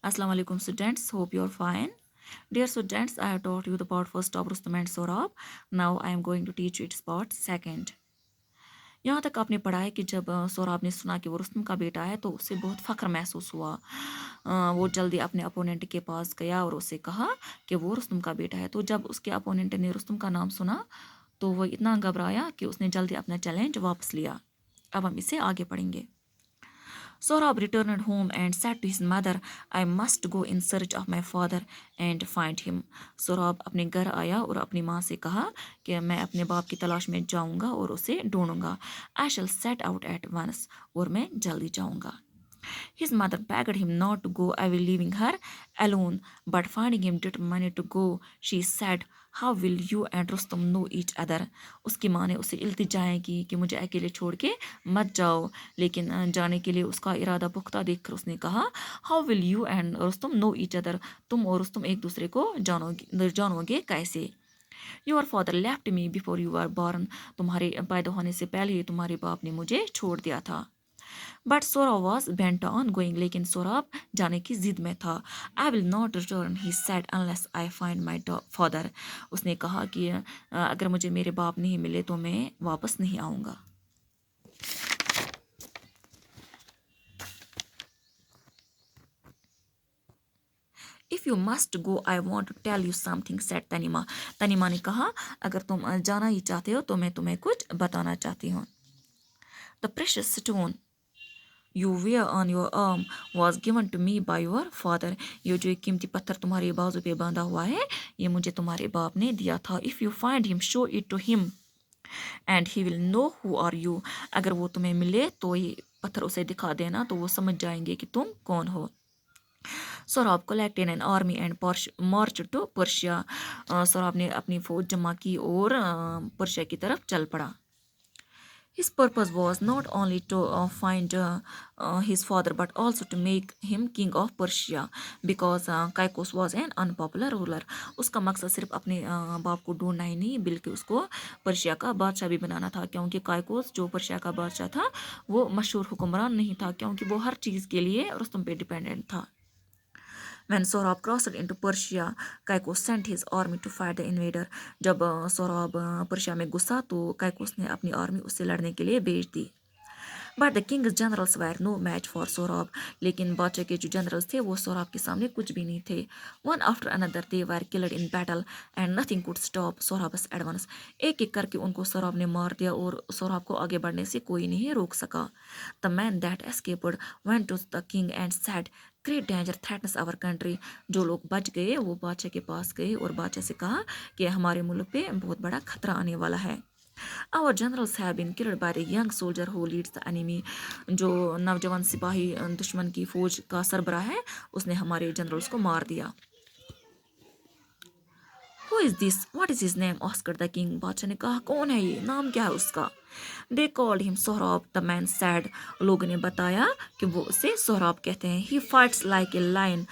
Assalamu alaikum students, hope you're fine. Dear students, I have taught you the part first of Rustum and Sorab. Now I am going to teach you its part second. यहाँ तक आपने पढ़ा है कि जब सोराब ने सुना कि वो रुस्तम का बेटा है तो उसे बहुत फ़ख्र महसूस हुआ। वो जल्दी अपने अपोनेंट के पास गया और उसे कहा कि वो रुस्तम का बेटा है। तो जब उसके अपोनेंट ने रुस्तम का नाम सुना तो वो इतना घबराया कि उसने जल्दी अपना चैलेंज वापस लिया। अब हम इसे आगे पढ़ेंगे। Sohrab returned home and said to his mother, I must go in search of my father and find him. Sohrab अपने घर आया और अपनी माँ से कहा कि मैं अपने बाप की तलाश में जाऊंगा और उसे ढूंढूंगा. I shall set out at once. और मैं जल्दी जाऊंगा. His mother begged him not to go away, leaving her alone. But finding him determined to go, she said, How will you and Rustum know each other? उसकी माँ ने उसे इल्तिजाएं की कि मुझे अकेले छोड़ के मत जाओ, लेकिन जाने के लिए उसका इरादा पुख्ता देखकर उसने कहा, How will you and Rustum know each other? तुम और रुस्तम एक दूसरे को जानोगे कैसे? Your father left me before you were born. तुम्हारे पैदा होने से पहले ही तुम्हारे बाप ने मुझे छोड़ दिया था. But Sora was bent on going, लेकिन सोराब जाने की जिद में था. I will not return, he said, unless I find my father. उसने कहा कि अगर मुझे मेरे बाप नहीं मिले तो मैं वापस नहीं आऊँगा. If you must go, I want to tell you something, said Tanima. तनीमा ने कहा, अगर तुम जाना ही चाहते हो तो मैं तुम्हें कुछ बताना चाहती हूँ. The precious stone you wear on your arm was given to me by your father. ये जो एक कीमती पत्थर तुम्हारे बाजू पे बांधा हुआ है ये मुझे तुम्हारे बाप ने दिया था. If you find him, show it to him and he will know who are you. अगर वो तुम्हें मिले तो ये पत्थर उसे दिखा देना तो वो समझ जाएंगे कि तुम कौन हो. Sorab collected an army and marched to Persia. Sorab ने अपनी फौज जमा की और पर्शिया की तरफ चल पड़ा. His purpose was not only to find his father but also to make him king of Persia because Caicus was an unpopular ruler. उसका मकसद सिर्फ अपने बाप को ढूंढना ही नहीं बल्कि उसको पर्शिया का बादशाह भी बनाना था क्योंकि काइकोस जो पर्शिया का बादशाह था वो मशहूर हुक्मरान नहीं था क्योंकि वो हर चीज़ के लिए रुस्तम पे डिपेंडेंट था. When Sohrab crossed into Persia, Caicus sent his army to fight the invader. जब सोराब पर्शिया में घुसा तो काइकोस ने अपनी आर्मी उससे लड़ने के लिए भेज दी. But the king's generals were no match for Sohrab. लेकिन बादशाह के जो जनरल्स थे वो सोराब के सामने कुछ भी नहीं थे. One after another they were killed in battle and nothing could stop Sohrab's advance. एक एक करके उनको सोराब ने मार दिया और सोराब को आगे बढ़ने से कोई नहीं रोक सका. The man that escaped went to the king and said, Great danger threatens our country. जो लोग बच गए वो बादशाह के पास गए और बादशाह से कहा कि हमारे मुल्क पे बहुत बड़ा खतरा आने वाला है. Our generals have been killed by the young soldier who leads the enemy. जो नौजवान सिपाही दुश्मन की फौज का सरबराह है उसने हमारे जनरल्स को मार दिया. Who is this? What is his name? asked the king. बादशाह ने कहा कौन है ये, नाम क्या है उसका? They called him Sohrab, the man said. लोगों ने बताया कि वो उसे सोहराब कहते हैं. He fights like a lion.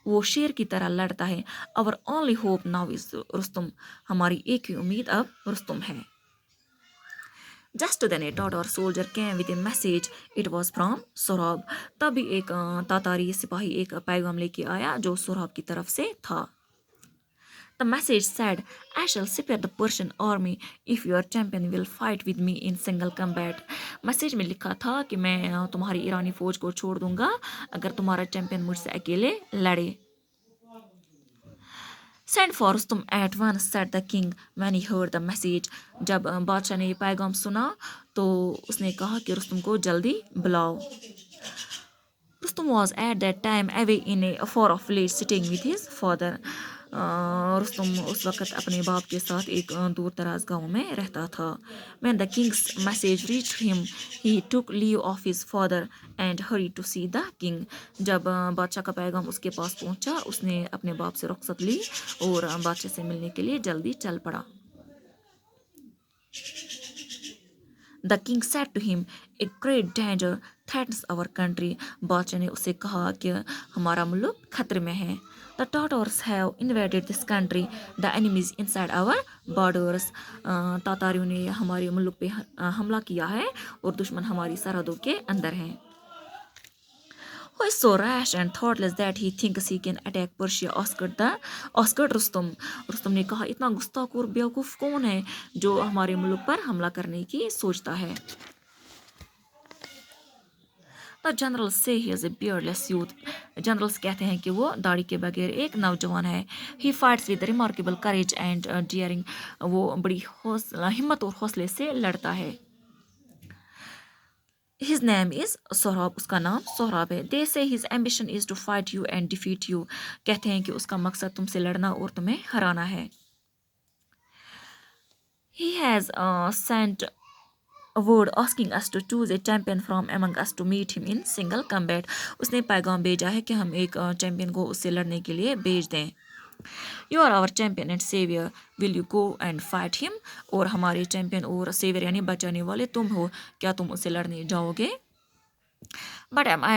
वो शेर की तरह लड़ता है. Our only hope now is Rustam. हमारी एक ही उम्मीद अब रुस्तम है. Just then a Tatar soldier came with a message. It was from Sohrab. तभी एक तातारी सिपाही एक पैगाम लेके आया जो सोहराब की तरफ से था. The message said, I shall spare the Persian army if your champion will fight with me in single combat. Message में लिखा था कि मैं तुम्हारी ईरानी फौज को छोड़ दूंगा अगर तुम्हारा चैंपियन मुझसे अकेले लड़े. Send for Rustum at once, said the king when he heard the message. जब बादशाह ने ये पैगाम सुना तो उसने कहा कि रुस्तम को जल्दी बुलाओ. Rustum was at that time away in a far off village sitting with his father. Rustam उस वक़्त अपने बाप के साथ एक दूर दराज गांव में रहता था. When the king's message reached him, he took leave of his father and hurried to see the king. जब बादशाह का पैगाम उसके पास पहुंचा उसने अपने बाप से रुखसत ली और बादशाह से मिलने के लिए जल्दी चल पड़ा. The king said to him, A great danger threatens our country. बादशाह ने उसे कहा कि हमारा मुल्क खतरे में है. The Tatars have invaded this country. The enemy is inside our borders. तातारियों ने हमारे मुल्क पे हमला किया है और दुश्मन हमारी सरहदों के अंदर हैं. who is so rash and thoughtless that he thinks he can attack Persia, asked Rustum. Rustum ने कहा इतना गुस्ताख और बेवकूफ कौन है जो हमारे मुल्क पर हमला करने की सोचता है. The generals say he is a beardless youth. Generals कहते हैं कि वो दाढ़ी के बगैर एक नौजवान है. He fights with remarkable courage and daring. वो बड़ी हिम्मत और हौसले से लड़ता है. His name is Sohrab. उसका नाम सोहराब है. They say his ambition is to fight you and defeat you. कहते हैं कि उसका मकसद तुमसे लड़ना और तुम्हें हराना है. He has sent a word asking us to choose a champion from among us to meet him in single combat. उसने पैगाम भेजा है कि हम एक चैंपियन को उससे लड़ने के लिए भेज दें. You are our champion and savior. Will you go and fight him? और हमारे चैंपियन और सेवियर यानी बचाने वाले तुम हो. क्या तुम उससे लड़ने जाओगे? But I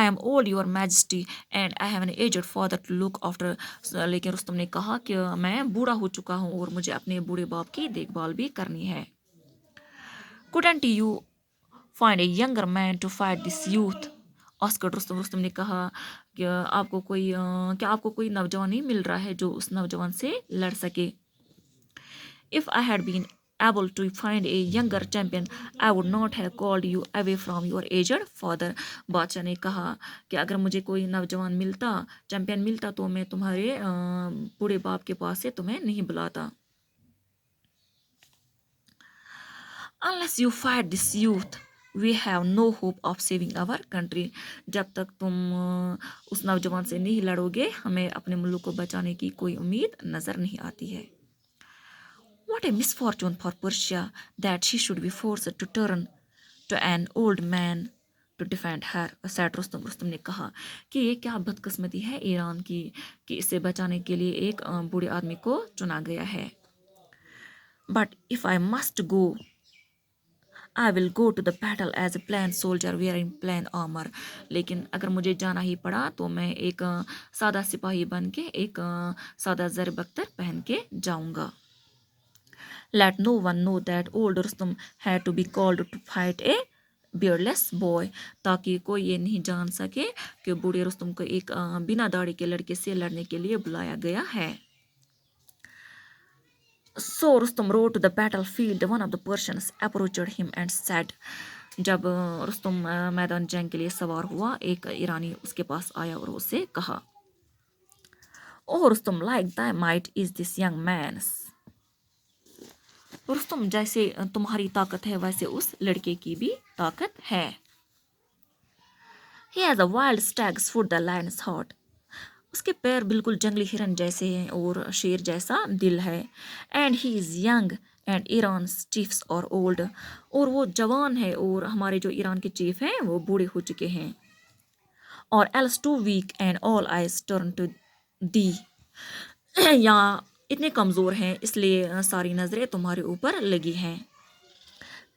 am old, your majesty, and I have an aged father to look after. लेकिन रुस्तम ने कहा कि मैं बूढ़ा हो चुका हूँ और मुझे अपने बूढ़े बाप की देखभाल भी करनी है. Couldn't you find a younger man to fight this youth? आस्कर रुस्तम ने कहा कि क्या आपको कोई नौजवान नहीं मिल रहा है जो उस नौजवान से लड़ सके. If I had been able to find a younger champion, I would not have called you away from your aged father. बादशाह ने कहा कि अगर मुझे कोई नौजवान चैंपियन मिलता तो मैं तुम्हारे बूढ़े बाप के पास से तुम्हें नहीं बुलाता. Unless you fight this youth, we have no hope of saving our country. जब तक तुम उस नौजवान से नहीं लड़ोगे हमें अपने मुल्क को बचाने की कोई उम्मीद नजर नहीं आती है. What a misfortune for Persia that she should be forced to turn to an old man to defend her, said Rustam ने कहा कि ये क्या बदकिस्मती है ईरान की कि इसे बचाने के लिए एक बूढ़े आदमी को चुना गया है. But if I must go, I will go to the battle as a plain soldier wearing plain armor. लेकिन अगर मुझे जाना ही पड़ा तो मैं एक सादा सिपाही बन के एक सादा जर बख्तर पहन के जाऊंगा. Let no one know that old Rustum had to be called to fight a beardless boy. ताकि कोई ये नहीं जान सके कि बूढ़े रुस्तम को एक बिना दाढ़ी के लड़के से लड़ने के लिए बुलाया गया है. So Rustum rode to the battlefield. One of the Persians approached him and said, जब रुस्तम मैदान जंग के लिए सवार हुआ एक ईरानी उसके पास आया और उससे कहा, Oh Rustum, like thy might is this young man's. Rustam जैसे तुम्हारी ताकत है वैसे उस लड़के की भी ताकत है. He has a wild stag's foot, the lion's heart. उसके पैर बिल्कुल जंगली हिरन जैसे हैं और शेर जैसा दिल है. And he is young and Iran chiefs और ओल्ड. और वो जवान है और हमारे जो ईरान के चीफ हैं वो बूढ़े हो चुके हैं. और else too weak and all eyes turn to the. यहाँ इतने कमज़ोर हैं इसलिए सारी नज़रें तुम्हारे ऊपर लगी हैं.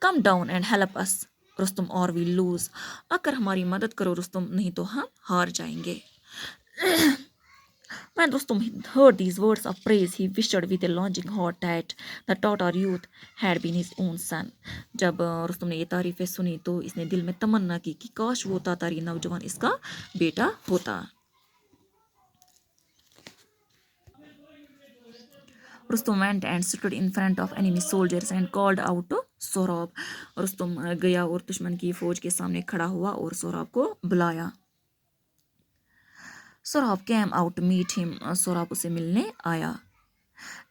Come down and help us Rustam और वी लूज. आकर हमारी मदद करो रुस्तम नहीं तो हम हार जाएंगे. When Rustum heard these words of praise, he wished with a longing heart that the Tatar youth had been his own son. जब रुस्तम ने ये तारीफें सुनी तो इसने दिल में तमन्ना की कि काश वो तातारी नौजवान इसका बेटा होता. Rustum went and stood in front of enemy soldiers and called out to Sohrab. Rustam गया और दुश्मन की फौज के सामने खड़ा हुआ और सोहराब को बुलाया. Sohrab came out to meet him. Sohrab उसे मिलने आया.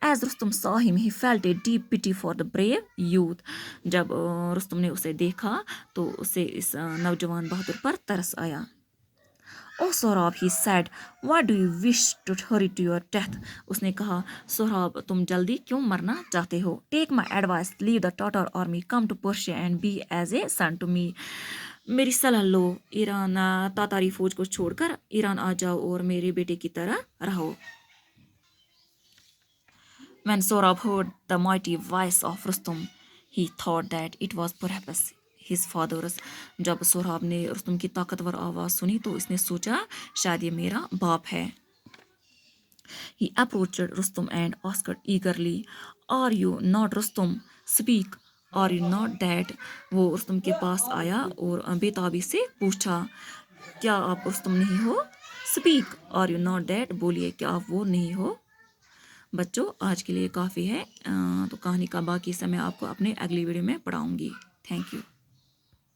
As Rustum saw him, he felt a deep pity for the brave youth. जब रुस्तम ने उसे देखा तो उसे इस नौजवान बहादुर पर तरस आया. Oh Sohrab, he said, why do you wish to hurry to your death? उसने कहा, सोहराब तुम जल्दी क्यों मरना चाहते हो? Take my advice, leave the Tatar army, come to Persia and be as a son to me. मेरी सलाह लो, ईरान तातारी फौज को छोड़कर ईरान आ जाओ और मेरे बेटे की तरह रहो. When Sohrab heard the mighty voice of Rustum, he thought that it was perhaps his father's. जब सोहराब ने रुस्तम की ताकतवर आवाज़ सुनी तो इसने सोचा शायद ये मेरा बाप है. He approached Rustum and asked eagerly, Are you not Rustum? Speak. Are you not that? वो रुस्तम के पास आया और बेताबी से पूछा, کیا آپ رستم نہیں ہو؟ Speak are you not that, بولیے کیا آپ وہ نہیں ہو؟ بچوں آج کے لیے کافی ہے، تو کہانی کا باقی حصہ میں آپ کو اپنے اگلی ویڈیو میں پڑھاؤں گی. Thank you.